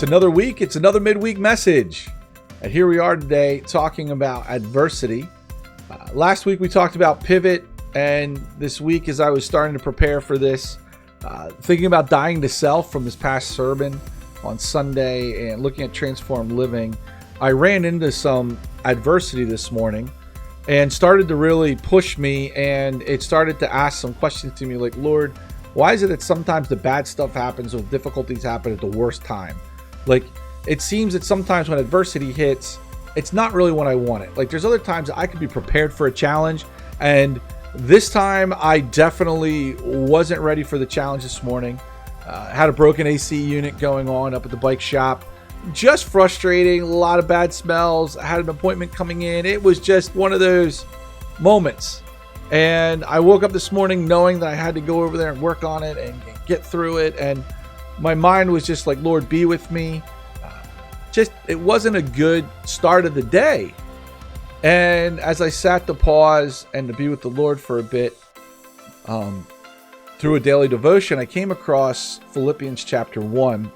It's another week. It's another midweek message. And here we are today talking about adversity. Last week we talked about pivot. And this week, as I was starting to prepare for this, thinking about dying to self from this past sermon on Sunday and looking at transformed living, I ran into some adversity this morning and started to really push me. And it started to ask some questions to me like, Lord, why is it that sometimes the bad stuff happens or difficulties happen at the worst time? Like, it seems that sometimes when adversity hits, it's not really what I wanted. Like, there's other times I could be prepared for a challenge, and this time I definitely wasn't ready for the challenge this morning. Had a broken AC unit going on up at the bike shop. Just frustrating, a lot of bad smells. I had an appointment coming in. It was just one of those moments. And I woke up this morning knowing that I had to go over there and work on it and get through it. And my mind was just like, Lord, be with me. It wasn't a good start of the day. And as I sat to pause and to be with the Lord for a bit, through a daily devotion, I came across Philippians chapter 1,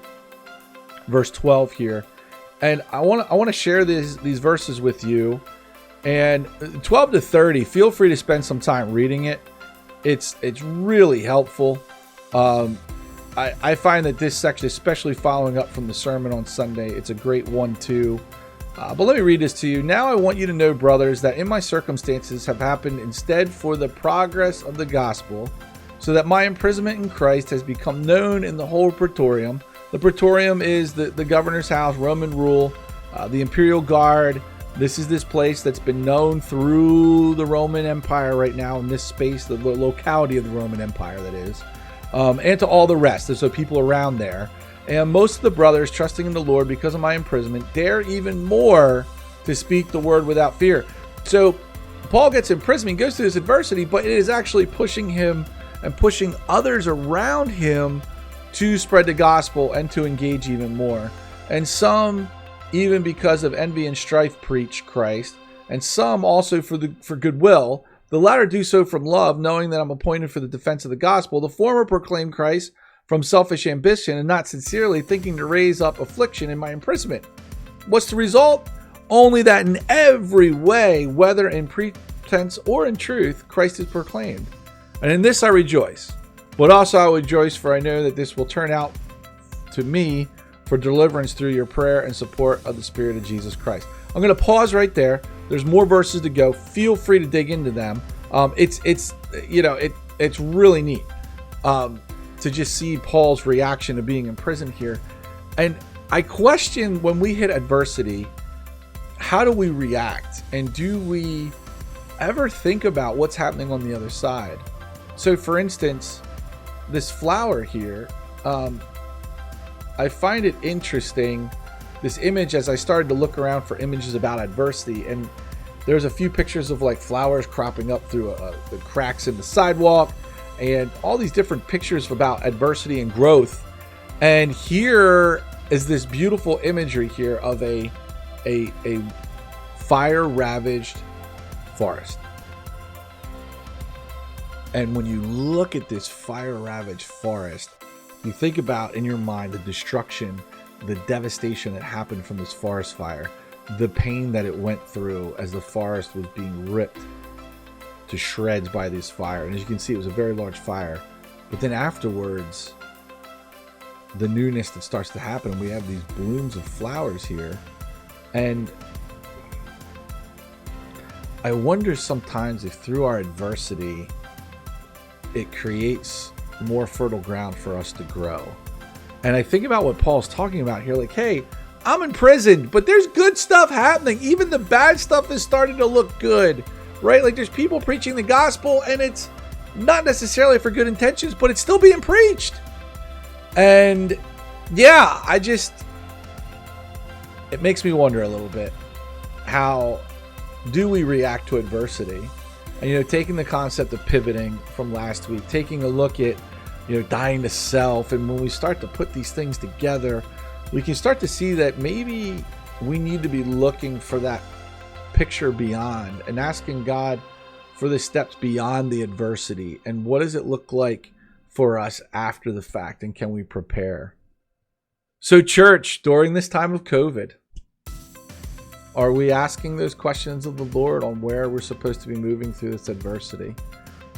verse 12 here. And I want to share these verses with you. And 12 to 30, feel free to spend some time reading it. It's really helpful. I find that this section, especially following up from the sermon on Sunday, it's a great one too. But let me read this to you. Now I want you to know, brothers, that in my circumstances have happened instead for the progress of the gospel, so that my imprisonment in Christ has become known in the whole praetorium. The praetorium is the governor's house, Roman rule, the imperial guard. This is this place that's been known through the Roman Empire right now in this space, the locality of the Roman Empire, that is. And to all the rest. There's the people around there. And most of the brothers, trusting in the Lord because of my imprisonment, dare even more to speak the word without fear. So Paul gets imprisoned, he goes through this adversity, but it is actually pushing him and pushing others around him to spread the gospel and to engage even more. And some, even because of envy and strife, preach Christ, and some also for goodwill. The latter do so from love, knowing that I'm appointed for the defense of the gospel. The former proclaim Christ from selfish ambition and not sincerely, thinking to raise up affliction in my imprisonment. What's the result? Only that in every way, whether in pretense or in truth, Christ is proclaimed. And in this I rejoice. But also I rejoice, for I know that this will turn out to me for deliverance through your prayer and support of the Spirit of Jesus Christ. I'm going to pause right there. There's more verses to go. Feel free to dig into them. It's really neat to just see Paul's reaction to being in prison here. And I question, when we hit adversity, how do we react? And do we ever think about what's happening on the other side? So for instance, this flower here, I find it interesting, this image, as I started to look around for images about adversity, and there's a few pictures of like flowers cropping up through the cracks in the sidewalk, and all these different pictures about adversity and growth. And here is this beautiful imagery here of a fire-ravaged forest. And when you look at this fire-ravaged forest, you think about in your mind the destruction, the devastation that happened from this forest fire, the pain that it went through as the forest was being ripped to shreds by this fire. And as you can see, it was a very large fire. But then afterwards, the newness that starts to happen, we have these blooms of flowers here. And I wonder sometimes if through our adversity, it creates more fertile ground for us to grow. And I think about what Paul's talking about here, like, hey, I'm in prison, but there's good stuff happening. Even the bad stuff is starting to look good, right? Like, there's people preaching the gospel, and it's not necessarily for good intentions, but it's still being preached. And yeah, it makes me wonder a little bit, how do we react to adversity? And, taking the concept of pivoting from last week, taking a look at, dying to self. And when we start to put these things together, we can start to see that maybe we need to be looking for that picture beyond and asking God for the steps beyond the adversity. And what does it look like for us after the fact? And can we prepare? So, church, during this time of COVID, are we asking those questions of the Lord on where we're supposed to be moving through this adversity?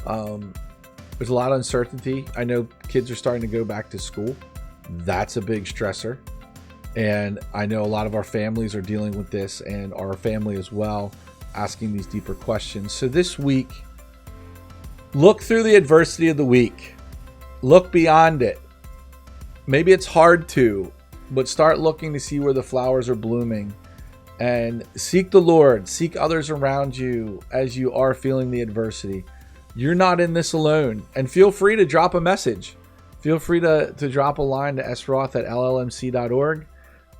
There's a lot of uncertainty. I know kids are starting to go back to school. That's a big stressor. And I know a lot of our families are dealing with this, and our family as well, asking these deeper questions. So this week, look through the adversity of the week. Look beyond it. Maybe it's hard to, but start looking to see where the flowers are blooming. And seek the Lord. Seek others around you as you are feeling the adversity. You're not in this alone. And feel free to drop a message. Feel free to drop a line to sroth@llmc.org.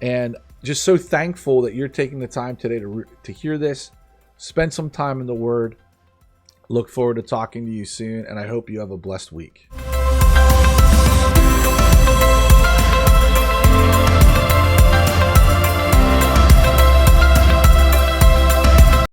And just so thankful that you're taking the time today to hear this. Spend some time in the Word. Look forward to talking to you soon. And I hope you have a blessed week.